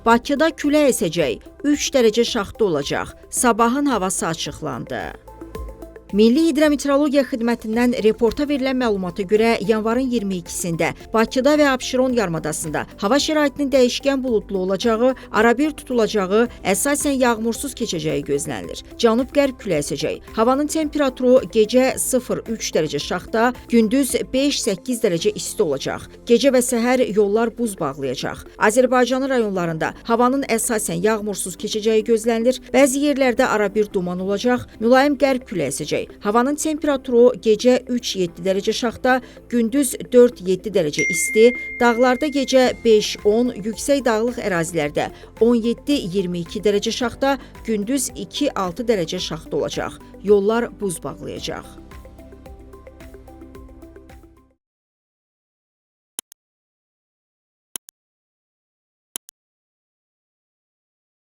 Bakıda külək əsəcək, 3 dərəcə şaxta olacaq. Sabahın havası açıqlandı. Milli Hidrometeorologiya Xidmətindən reporta verilən məlumata görə yanvarın 22-sində Bakıda və Abşeron yarımadasında hava şəraitinin dəyişkən buludlu olacağı, arabir tutulacağı, əsasən yağmursuz keçəcəyi gözlənilir. Cənub-qərb küləyi əsəcək. Havanın temperaturu gecə 0-3 dərəcə şaxta, gündüz 5-8 dərəcə isti olacaq. Gecə və səhər yollar buz bağlayacaq. Azərbaycanın rayonlarında havanın əsasən yağmursuz keçəcəyi gözlənilir. Bəzi yerlərdə arabir duman olacaq, mülayim qərb küləyi əsəcək. Havanın temperaturu gecə 3-7 dərəcə şaxta, gündüz 4-7 dərəcə isti, dağlarda gecə 5-10, yüksək dağlıq ərazilərdə 17-22 dərəcə şaxta, gündüz 2-6 dərəcə şaxta olacaq. Yollar buz bağlayacaq.